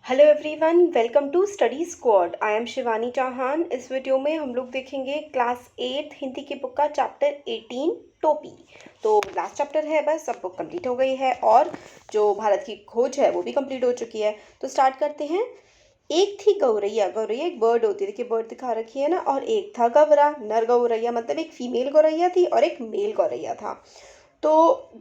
Hello everyone, welcome to study squad. I am Shivani Chauhan. इस video में हम लोग देखेंगे क्लास 8 हिंदी की बुक का चैप्टर 18 टोपी। तो लास्ट चैप्टर है, बस सब बुक कंप्लीट हो गई है और जो भारत की खोज है वो भी कंप्लीट हो चुकी है। तो स्टार्ट करते हैं। एक थी गौरैया। गौरैया एक बर्ड होती है, देखिए बर्ड दिखा रखी है ना। और एक था गवरा, नर गौरैया, मतलब एक फीमेल गौरैया थी और एक मेल गौरैया था। तो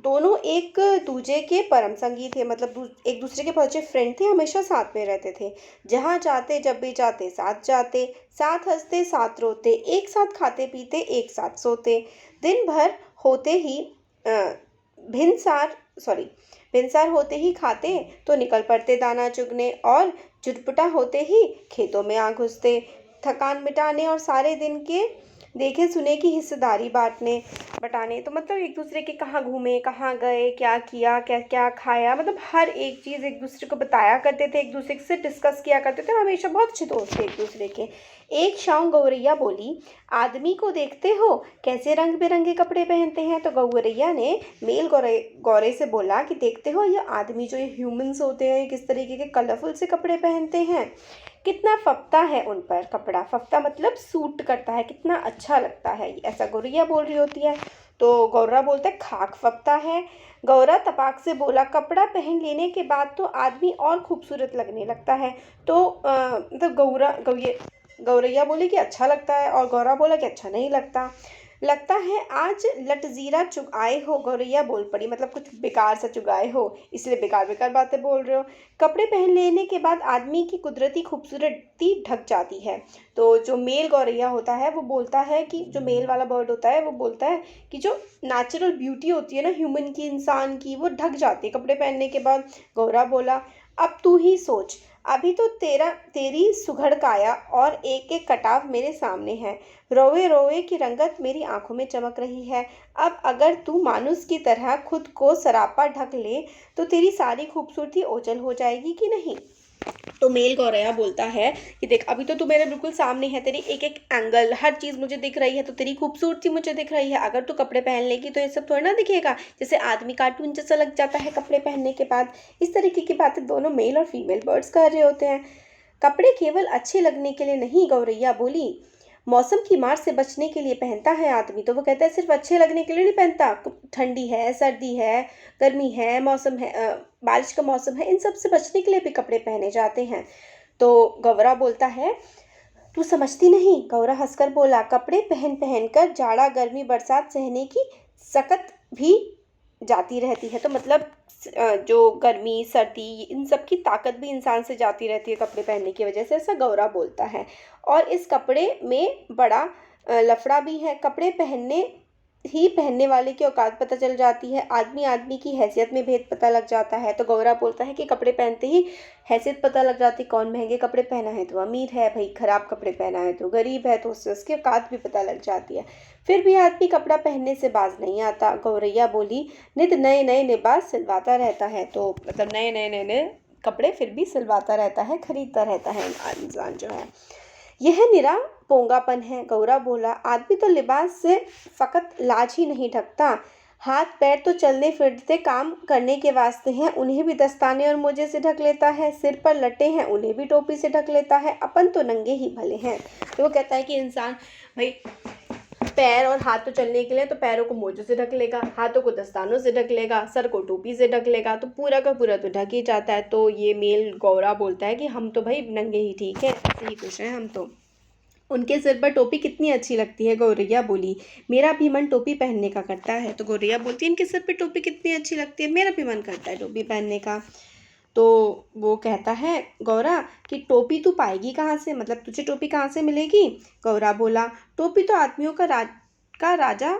दोनों एक दूजे के परम संगी थे, मतलब एक दूसरे के बहुत अच्छे फ्रेंड थे, हमेशा साथ में रहते थे। जहाँ जाते जब भी जाते साथ जाते, साथ हंसते साथ रोते, एक साथ खाते पीते एक साथ सोते। दिन भर होते ही भिनसार सॉरी भिनसार होते ही खाते तो निकल पड़ते दाना चुगने, और चुटपुटा होते ही खेतों में आ घुसते, थकान मिटाने और सारे दिन के देखे सुने की हिस्सेदारी बटाने। तो मतलब एक दूसरे के कहाँ घूमे, कहाँ गए, क्या किया, क्या क्या खाया, मतलब हर एक चीज़ एक दूसरे को बताया करते थे, एक दूसरे से डिस्कस किया करते थे। हमेशा बहुत अच्छे दोस्त थे एक दूसरे के। एक शाम गौरैया बोली, आदमी को देखते हो कैसे रंग बिरंगे कपड़े पहनते हैं। तो गौरैया ने मेल गौरे से बोला कि देखते हो ये आदमी, जो ये ह्यूमंस होते हैं, किस तरीके के कलरफुल से कपड़े पहनते हैं, कितना फपता है उन पर कपड़ा। फपता मतलब सूट करता है, कितना अच्छा लगता है, ऐसा गौरैया बोल रही होती है। तो गौरा बोलता है खाक फपता है। गौरा तपाक से बोला, कपड़ा पहन लेने के बाद तो आदमी और खूबसूरत लगने लगता है। तो मतलब गौरैया बोली कि अच्छा लगता है, और गौरा बोला कि अच्छा नहीं लगता। लगता है आज लटजीरा चुगाए हो। गौरैया बोल पड़ी, मतलब कुछ बेकार सा चुगाए हो, इसलिए बेकार बेकार बातें बोल रहे हो। कपड़े पहन लेने के बाद आदमी की कुदरती खूबसूरती ढक जाती है। तो जो मेल गौरैया होता है वो बोलता है कि, जो मेल वाला बर्ड होता है वो बोलता है कि जो नेचुरल ब्यूटी होती है ना ह्यूमन की, इंसान की, वो ढक जाती है कपड़े पहनने के बाद। गौरा बोला, अब तू ही सोच, अभी तो तेरी सुघड़ काया और एक एक कटाव मेरे सामने है। रोए रोए की रंगत मेरी आंखों में चमक रही है। अब अगर तू मानुस की तरह खुद को सरापा ढक ले तो तेरी सारी खूबसूरती ओझल हो जाएगी कि नहीं। तो मेल गौरैया बोलता है कि देख, अभी तो तू मेरे बिल्कुल सामने है, तेरी एक एक एंगल, हर चीज़ मुझे दिख रही है, तो तेरी खूबसूरती मुझे दिख रही है। अगर तू कपड़े पहन लेगी तो ये सब थोड़ा ना दिखेगा, जैसे आदमी कार्टून जैसा लग जाता है कपड़े पहनने के बाद। इस तरीके की बातें दोनों मेल और फीमेल बर्ड्स कर रहे होते हैं। कपड़े केवल अच्छे लगने के लिए नहीं, गौरैया बोली, मौसम की मार से बचने के लिए पहनता है आदमी। तो वो कहता है सिर्फ अच्छे लगने के लिए नहीं पहनता, ठंडी है, सर्दी है, गर्मी है, मौसम है, बारिश का मौसम है, इन सब से बचने के लिए भी कपड़े पहने जाते हैं। तो गौरा बोलता है, तू समझती नहीं। गौरा हंसकर बोला, कपड़े पहन पहन कर जाड़ा गर्मी बरसात सहने की सकत भी जाती रहती है। तो मतलब जो गर्मी सर्दी इन सब की ताकत भी इंसान से जाती रहती है कपड़े पहनने की वजह से, ऐसा गौरा बोलता है। और इस कपड़े में बड़ा लफड़ा भी है। कपड़े पहनने वाले की औकात पता चल जाती है, आदमी आदमी की हैसियत में भेद पता लग जाता है। तो गौरा बोलता है कि कपड़े पहनते ही हैसियत पता लग जाती, कौन महंगे कपड़े पहना है तो अमीर है भाई, खराब कपड़े पहना है तो गरीब है, तो उससे उसकी औकात भी पता लग जाती है। फिर भी आदमी कपड़ा पहनने से बाज नहीं आता। गौरैया बोली, नित नए नए लिबास सिलवाता रहता है। तो मतलब नए नए कपड़े फिर भी सिलवाता रहता है, खरीदता रहता है इंसान जो है। यह निरा पोंगापन है। गौरा बोला, आदमी तो लिबास से फकत लाज ही नहीं ढकता, हाथ पैर तो चलने फिरते काम करने के वास्ते हैं, उन्हें भी दस्ताने और मोजे से ढक लेता है। सिर पर लटे हैं, उन्हें भी टोपी से ढक लेता है। अपन तो नंगे ही भले हैं। तो वो कहता है कि इंसान भाई पैर और हाथ तो चलने के लिए तो पैरों को मोजों से ढक लेगा, हाथों को दस्तानों से ढक लेगा, सर को टोपी से ढक लेगा, तो पूरा का पूरा तो ढक ही जाता है। तो ये मेल गौरा बोलता है कि हम तो भाई नंगे ही ठीक है, ऐसे ही खुश हैं हम तो। उनके सिर पर टोपी कितनी अच्छी लगती है। गौरैया बोली, मेरा भी मन टोपी पहनने का करता है। तो गौरैया बोलती है, इनके सिर पर टोपी कितनी अच्छी लगती है, मेरा भी मन करता है टोपी पहनने का। तो वो कहता है गौरा कि टोपी तू पाएगी कहाँ से, मतलब तुझे टोपी कहाँ से मिलेगी। गौरा बोला, टोपी तो आदमियों का राजा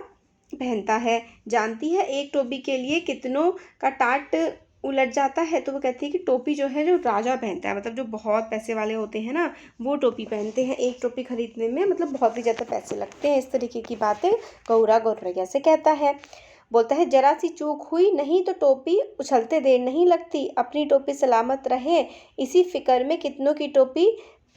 पहनता है, जानती है एक टोपी के लिए कितनों का टाट उलट जाता है। तो वो कहती है कि टोपी जो है जो राजा पहनता है, मतलब जो बहुत पैसे वाले होते हैं ना, वो टोपी पहनते हैं। एक टोपी खरीदने में मतलब बहुत ही ज़्यादा पैसे लगते हैं। इस तरीके की बातें गौरा गौरैया से कहता है। बोलता है, जरा सी चूक हुई नहीं तो टोपी उछलते देर नहीं लगती, अपनी टोपी सलामत रहे, इसी फिक्र में कितनों की टोपी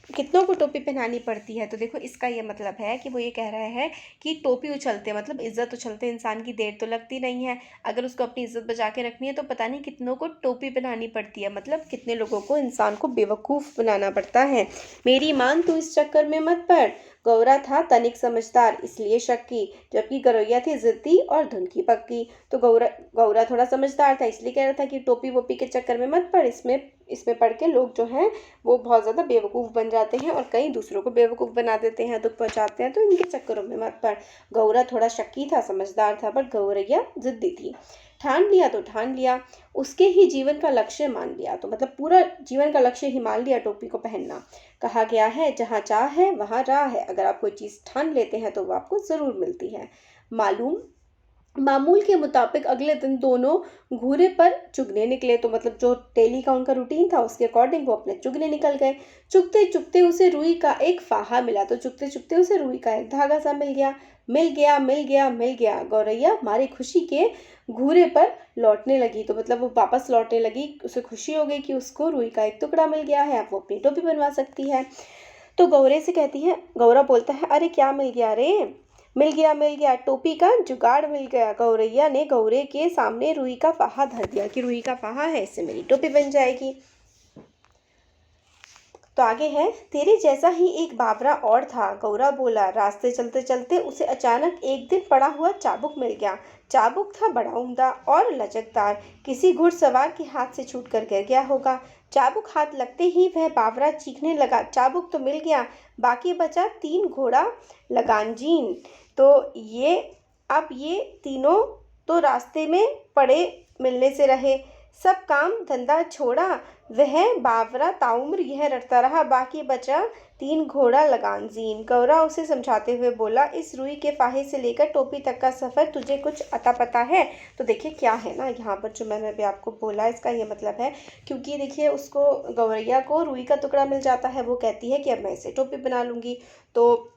कितनों को टोपी पहनानी पड़ती है। तो देखो इसका ये मतलब है कि वो ये कह रहा है कि टोपी उछलते मतलब इज्जत उछलते इंसान की देर तो लगती नहीं है। अगर उसको अपनी इज्जत बचा के रखनी है तो पता नहीं कितनों को टोपी पहनानी पड़ती है, मतलब कितने लोगों को इंसान को बेवकूफ़ बनाना पड़ता है। मेरी मान तू इस चक्कर में मत पड़। गौरा था तनिक समझदार इसलिए शक्की, जबकि गौरैया थी जिद्दी और धुन की पक्की। तो गौरा थोड़ा समझदार था इसलिए कह रहा था कि टोपी वोपी के चक्कर में मत पड़, इसमें पढ़ के लोग जो हैं वो बहुत ज़्यादा बेवकूफ़ बन जाते हैं और कई दूसरों को बेवकूफ़ बना देते हैं, दुख पहुंचाते हैं, तो इनके चक्करों में मत पड़। गौरा थोड़ा शक्की था समझदार था, बट गौरैया जिद्दी थी। ठान लिया तो ठान लिया, उसके ही जीवन का लक्ष्य मान लिया, तो मतलब पूरा जीवन का लक्ष्य ही मान लिया टोपी को पहनना। कहा गया है जहाँ चाह है वहाँ राह है, अगर आप कोई चीज़ ठान लेते हैं तो वो आपको ज़रूर मिलती है। मामूल के मुताबिक अगले दिन दोनों घूरे पर चुगने निकले, तो मतलब जो डेली का उनका रूटीन था उसके अकॉर्डिंग वो अपने चुगने निकल गए। चुगते चुगते उसे रुई का एक फाहा मिला, तो चुगते चुगते उसे रुई का एक धागा सा मिल गया। मिल गया मिल गया मिल गया, गौरैया मारी खुशी के घूरे पर लौटने लगी, तो मतलब वो वापस लौटने लगी, उसे खुशी हो गई कि उसको रुई का एक टुकड़ा मिल गया है, अब वो अपनी टोपी बनवा सकती है। तो गौरे से कहती है, गौरा बोलता है अरे क्या मिल गया रे। मिल गया टोपी का जुगाड़ मिल गया। गौरैया ने गौरे के सामने रुई का फाहा धर दिया कि रुई का फाहा है, इससे मेरी टोपी बन जाएगी। तो आगे है, तेरे जैसा ही एक बावरा और था। गौरा बोला, रास्ते चलते चलते उसे अचानक एक दिन पड़ा हुआ चाबुक मिल गया। चाबुक था बड़ा उम्दा और लचकदार, किसी घुड़सवार के हाथ से छूट कर गिर गया होगा। चाबुक हाथ लगते ही वह बावरा चीखने लगा, चाबुक तो मिल गया, बाकी बचा 3 घोड़ा लगानजीन। तो ये तीनों तो रास्ते में पड़े मिलने से रहे, सब काम धंधा छोड़ा, वह बावरा ताउम्र यह रटता रहा, बाकी बचा 3 घोड़ा लगानजीन। गौरा उसे समझाते हुए बोला, इस रुई के फाहे से लेकर टोपी तक का सफ़र तुझे कुछ अता पता है? तो देखिए क्या है ना, यहाँ पर जो मैंने अभी आपको बोला इसका ये मतलब है, क्योंकि देखिए उसको गौरैया को रुई का टुकड़ा मिल जाता है, वो कहती है कि अब मैं इसे टोपी बना लूँगी। तो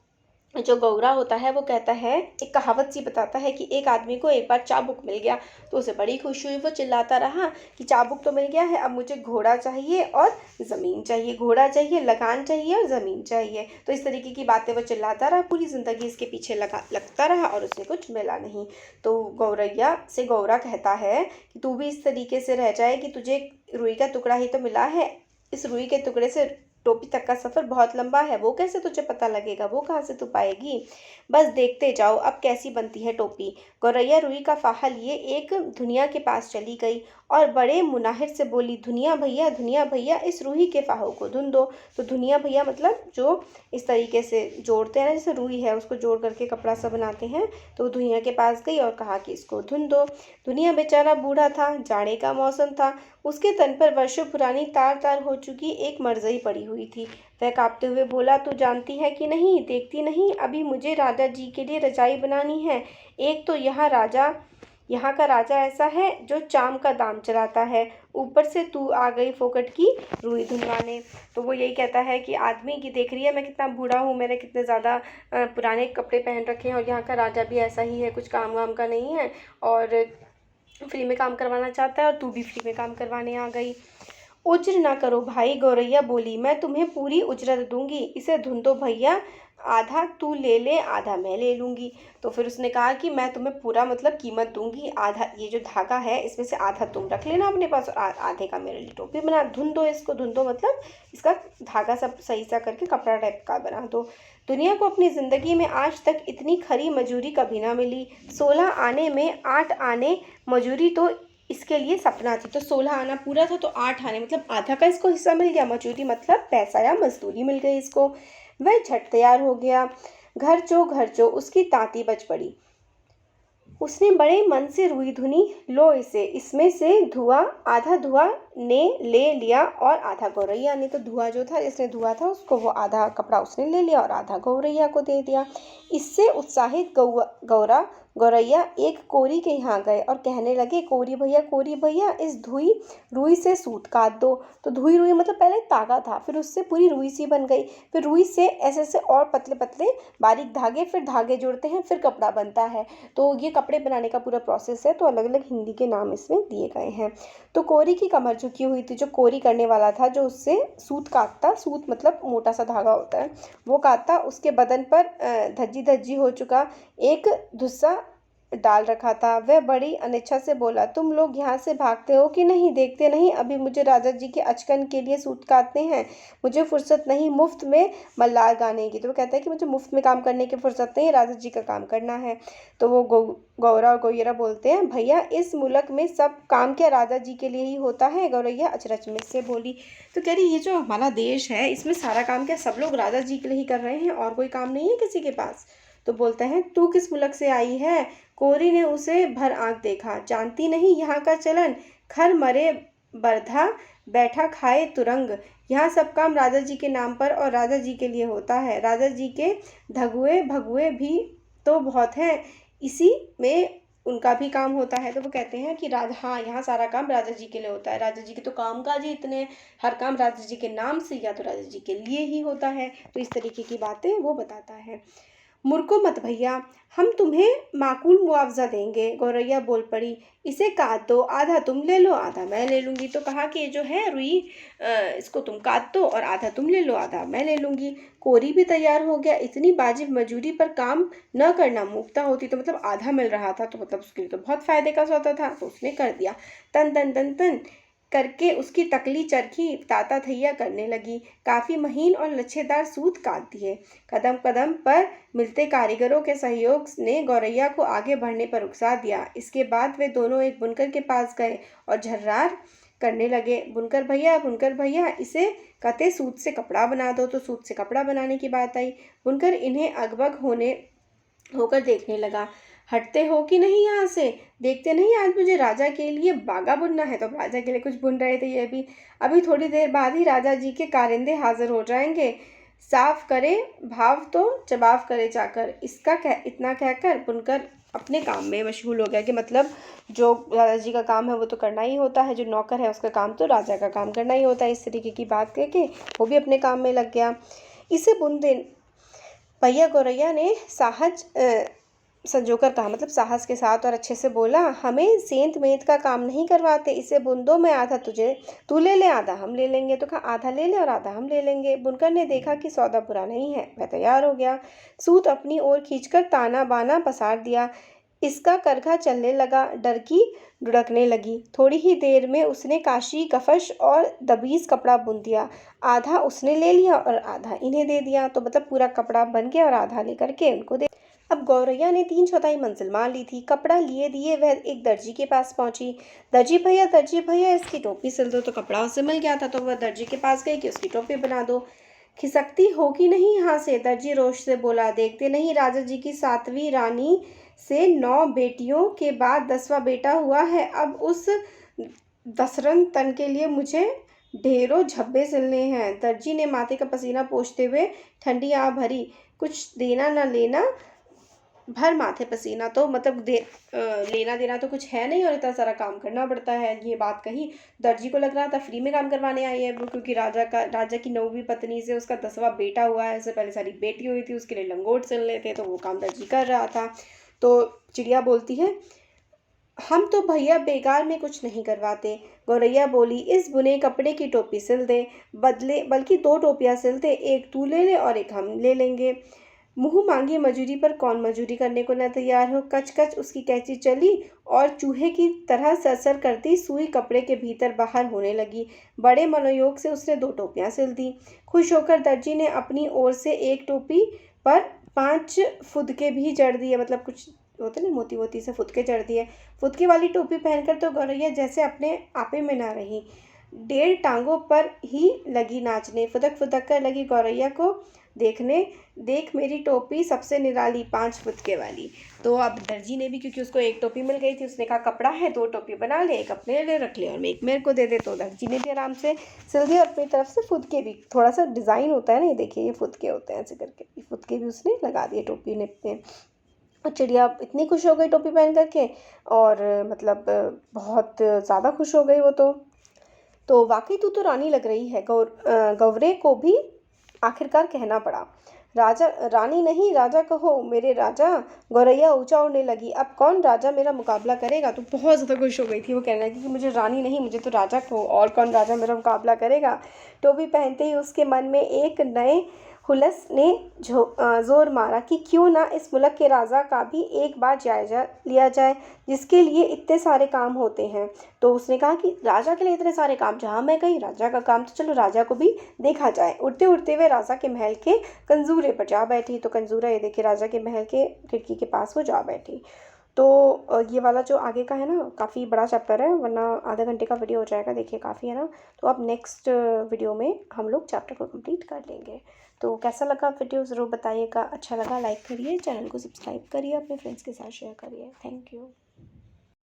जो गौरा होता है वो कहता है, एक कहावत सी बताता है कि एक आदमी को एक बार चाबुक मिल गया तो उसे बड़ी खुशी हुई, वो चिल्लाता रहा कि चाबुक तो मिल गया है, अब मुझे घोड़ा चाहिए और ज़मीन चाहिए, घोड़ा चाहिए, लगान चाहिए और ज़मीन चाहिए। तो इस तरीके की बातें वो चिल्लाता रहा, पूरी ज़िंदगी इसके पीछे लगता रहा और उसे कुछ मिला नहीं। तो गौरैया से गौरा कहता है कि तू भी इस तरीके से रह जाए कि तुझे रुई का टुकड़ा ही तो मिला है, इस रुई के टुकड़े से टोपी तक का सफ़र बहुत लंबा है, वो कैसे तुझे पता लगेगा, वो कहाँ से तू पाएगी, बस देखते जाओ अब कैसी बनती है टोपी। गौरैया रुई का फाहा लिए एक धुनिया के पास चली गई और बड़े मुनाहिर से बोली, धुनिया भैया इस रुई के फाहों को धुन दो। तो धुनिया भैया मतलब जो इस तरीके से जोड़ते हैं ना, जैसे रुई है उसको जोड़ करके कपड़ा सा बनाते हैं, तो धुनिया के पास गई और कहा कि इसको धुन दो। धुनिया बेचारा बूढ़ा था, जाड़े का मौसम था, उसके तन पर वर्षों पुरानी तार तार हो चुकी एक मरज़ई पड़ी हुई थी। वह काँपते हुए बोला, तू जानती है कि नहीं, देखती नहीं, अभी मुझे राजा जी के लिए रजाई बनानी है। एक तो यहाँ का राजा ऐसा है जो चाम का दाम चलाता है, ऊपर से तू आ गई फोकट की रुई धुनवाने। तो वो यही कहता है कि आदमी की देख रही है मैं कितना बूढ़ा हूँ, मैंने कितने ज़्यादा पुराने कपड़े पहन रखे हैं, और यहाँ का राजा भी ऐसा ही है, कुछ काम वाम का नहीं है और फ्री में काम करवाना चाहता है, और तू भी फ्री में काम करवाने आ गई। उज्र ना करो भाई, गौरैया बोली, मैं तुम्हें पूरी उजरत दूंगी, इसे धुन दो भैया, आधा तू ले ले आधा मैं ले लूँगी। तो फिर उसने कहा कि मैं तुम्हें पूरा मतलब कीमत दूंगी, आधा ये जो धागा है इसमें से आधा तुम रख लेना अपने पास और आधे का मेरे लिए टोपी बना, धुन दो इसको, धुन दो मतलब इसका धागा सब सही सा करके कपड़ा टाइप का बना दो। दुनिया को अपनी ज़िंदगी में आज तक इतनी खरी मजूरी कभी ना मिली, 16 आने में 8 आने मजूरी तो इसके लिए सपना थी। तो 16 आना पूरा था तो 8 आने मतलब आधा का इसको हिस्सा मिल गया, मजूरी मतलब पैसा या मजदूरी मिल गई इसको। वह झट तैयार हो गया, घर चो उसकी तांती बज पड़ी। उसने बड़े मन से रुई धुनी, लो इसे, इसमें से आधा धुआं ने ले लिया और आधा गौरैया ने। तो धुआं जो था, इसने धुआं था उसको, वो आधा कपड़ा उसने ले लिया और आधा गौरैया को दे दिया। इससे उत्साहित गौरा गौरैया एक कोरी के यहाँ गए और कहने लगे, कोरी भैया इस रुई से सूत काट दो। तो रुई मतलब पहले तागा था, फिर उससे पूरी रुई सी बन गई, फिर रुई से ऐसे ऐसे और पतले पतले बारीक धागे, फिर धागे जुड़ते हैं, फिर कपड़ा बनता है। तो ये कपड़े बनाने का पूरा प्रोसेस है। तो अलग अलग हिंदी के नाम इसमें दिए गए हैं। तो कोरी की कमर झुकी हुई थी। जो कोरी करने वाला था, जो उससे सूत काटता, सूत मतलब मोटा सा धागा होता है, वो काटता, उसके बदन पर धज्जी धज्जी हो चुका एक धुस्सा डाल रखा था। वह बड़ी अनिच्छा से बोला, तुम लोग यहाँ से भागते हो कि नहीं? देखते नहीं अभी मुझे राजा जी के अचकन के लिए सूत काटने हैं। मुझे फुर्सत नहीं मुफ्त में मल्लार गाने की। तो वो कहता है कि मुझे मुफ्त में काम करने की फुर्सत नहीं, राजा जी का काम करना है। तो वो गौरा और गौयरा बोलते हैं, भैया इस मुल्क में सब काम क्या राजा जी के लिए ही होता है? गौरैया अचरज में से बोली। तो कह रही, ये जो हमारा देश है इसमें सारा काम क्या सब लोग राजा जी के लिए ही कर रहे हैं और कोई काम नहीं है किसी के पास? तो बोलते हैं, तू किस मुल्क से आई है? कोरी ने उसे भर आंख देखा। जानती नहीं यहाँ का चलन? खर मरे बरधा, बैठा खाए तुरंग। यहाँ सब काम राजा जी के नाम पर और राजा जी के लिए होता है। राजा जी के धगुए भगुए भी तो बहुत हैं, इसी में उनका भी काम होता है। तो वो कहते हैं कि हाँ, यहाँ सारा काम राजा जी के लिए होता है। राजा जी के तो काम काज ही इतने हैं, हर काम राजा जी के नाम से या तो राजा जी के लिए ही होता है। तो इस तरीके की बातें वो बताता है। मुर्को मत भैया, हम तुम्हें माकूल मुआवजा देंगे। गौरैया बोल पड़ी, इसे काट दो, आधा तुम ले लो आधा मैं ले लूँगी। तो कहा कि जो है रुई, इसको तुम काट दो और आधा तुम ले लो आधा मैं ले लूँगी। कोरी भी तैयार हो गया। इतनी वाजिब मजूरी पर काम न करना मूर्खता होती। तो मतलब आधा मिल रहा था, तो मतलब उसके लिए तो बहुत फायदे का सौदा था, तो उसने कर दिया। तन तन तन तन करके उसकी तकली चरखी ताता थैया करने लगी। काफ़ी महीन और लच्छेदार सूत काट दिए। कदम कदम पर मिलते कारीगरों के सहयोग ने गौरैया को आगे बढ़ने पर उकसा दिया। इसके बाद वे दोनों एक बुनकर के पास गए और झर्रार करने लगे, बुनकर भैया इसे कते सूत से कपड़ा बना दो। तो सूत से कपड़ा बनाने की बात आई। बुनकर इन्हें अगबग होकर देखने लगा। हटते हो कि नहीं यहाँ से? देखते नहीं आज मुझे राजा के लिए बागा बुनना है। तो राजा के लिए कुछ बुन रहे थे ये भी। अभी थोड़ी देर बाद ही राजा जी के कारिंदे हाजिर हो जाएंगे। साफ करे भाव तो जवाब करे चाकर। इतना कहकर बुनकर अपने काम में मशगूल हो गया। कि मतलब जो राजा जी का काम है वो तो करना ही होता है, जो नौकर है उसका काम तो राजा का काम करना ही होता है। इस तरीके की बात कह के वो भी अपने काम में लग गया। इसे बुन दे भैया। गौरैया ने संजोकर कहा, मतलब साहस के साथ और अच्छे से बोला, हमें सेंत मेंत का काम नहीं करवाते। इसे बुन दो, मैं आधा तू ले ले आधा हम ले लेंगे। तो कहा आधा ले ले और आधा हम ले लेंगे। बुनकर ने देखा कि सौदा बुरा नहीं है, वह तैयार हो गया। सूत अपनी ओर खींचकर ताना बाना पसार दिया। इसका करघा चलने लगा, डर की लुढ़कने लगी। थोड़ी ही देर में उसने काशी कफश और दबीस कपड़ा बुन दिया। आधा उसने ले लिया और आधा इन्हें दे दिया। तो मतलब पूरा कपड़ा बन गया और आधा लेकर के उनको दे। अब गौरैया ने 3/4 मंजिल मान ली थी। कपड़ा लिए दिए वह एक दर्जी के पास पहुंची। दर्जी भैया इसकी टोपी सिल दो। तो कपड़ा उसे मिल गया था, तो वह दर्जी के पास गई कि उसकी टोपी बना दो। खिसकती हो कि नहीं यहाँ से? दर्जी रोष से बोला। देखते नहीं राजा जी की 7वीं रानी से 9 बेटियों के बाद 10वां बेटा हुआ है। अब उस 10 रन तन के लिए मुझे ढेरों झब्बे सिलने हैं। दर्जी ने माथे का पसीना पोंछते हुए ठंडी आह भरी। कुछ देना न लेना, भर माथे पसीना। तो मतलब लेना देना तो कुछ है नहीं और इतना सारा काम करना पड़ता है। ये बात कही। दर्जी को लग रहा था फ्री में काम करवाने आई है वो, क्योंकि राजा की 9वीं पत्नी से उसका 10वां बेटा हुआ है। उससे पहले सारी बेटी हुई थी, उसके लिए लंगोट सिलने थे, तो वो काम दर्जी कर रहा था। तो चिड़िया बोलती है, हम तो भैया बेकार में कुछ नहीं करवाते। गौरैया बोली, इस बुने कपड़े की टोपी सिल दे, बल्कि 2 टोपियाँ सिल दे, एक तू ले ले और एक हम ले लेंगे। मुँह मांगी मजूरी पर कौन मजूरी करने को न तैयार हो। कच कच उसकी कैंची चली और चूहे की तरह सरसर करती सुई कपड़े के भीतर बाहर होने लगी। बड़े मनोयोग से उसने 2 टोपियाँ सिल दी। खुश होकर दर्जी ने अपनी ओर से एक टोपी पर 5 फुदके भी जड़ दिए। मतलब कुछ होते ना, मोती से फुदके जड़ दिए। फुदके वाली टोपी पहनकर तो गौरैया जैसे अपने आपे में ना रही। 1.5 टांगों पर ही लगी नाचने। फुदक फुदक कर लगी गौरैया को देखने। देख मेरी टोपी सबसे निराली 5 फुदके वाली। तो अब दर्जी ने भी, क्योंकि उसको एक टोपी मिल गई थी, उसने कहा कपड़ा है 2 टोपी बना ले, एक अपने लिए रख ले और एक मेरे को दे दे। तो दर्जी ने भी आराम से सिल दिया और अपनी तरफ से फुदके भी, थोड़ा सा डिज़ाइन होता है ना, ये देखिए ये फुदके होते हैं ऐसे करके, ये फुदके भी उसने लगा दिए टोपी ने अपने। और चिड़िया इतनी खुश हो गई टोपी पहन करके, और मतलब बहुत ज़्यादा खुश हो गई वो तो वाकई तू तो रानी लग रही है। गौरे को भी आखिरकार कहना पड़ा। राजा रानी नहीं राजा कहो मेरे राजा। गौरैया ऊंचा उड़ने लगी। अब कौन राजा मेरा मुकाबला करेगा। तो बहुत ज़्यादा खुश हो गई थी, वो कहने लगी कि मुझे रानी नहीं, मुझे तो राजा कहो, और कौन राजा मेरा मुकाबला करेगा। टोपी पहनते ही उसके मन में एक नए हुलस ने जोर मारा कि क्यों ना इस मुल्क के राजा का भी एक बार जायजा लिया जाए, जिसके लिए इतने सारे काम होते हैं। तो उसने कहा कि राजा के लिए इतने सारे काम, जहाँ मैं गई राजा का काम, तो चलो राजा को भी देखा जाए। उड़ते उड़ते हुए राजा के महल के कंजूरे पर जा बैठी। तो कंजूरा ये देखिए राजा के महल के खिड़की के पास वो जा बैठी। तो ये वाला जो आगे का है ना, काफ़ी बड़ा चैप्टर है, वरना आधे घंटे का वीडियो हो जाएगा, देखिए काफ़ी है ना। तो अब नेक्स्ट वीडियो में हम लोग चैप्टर को कंप्लीट कर लेंगे। तो कैसा लगा वीडियो ज़रूर बताइएगा। अच्छा लगा लाइक करिए, चैनल को सब्सक्राइब करिए, अपने फ्रेंड्स के साथ शेयर करिए। Thank you.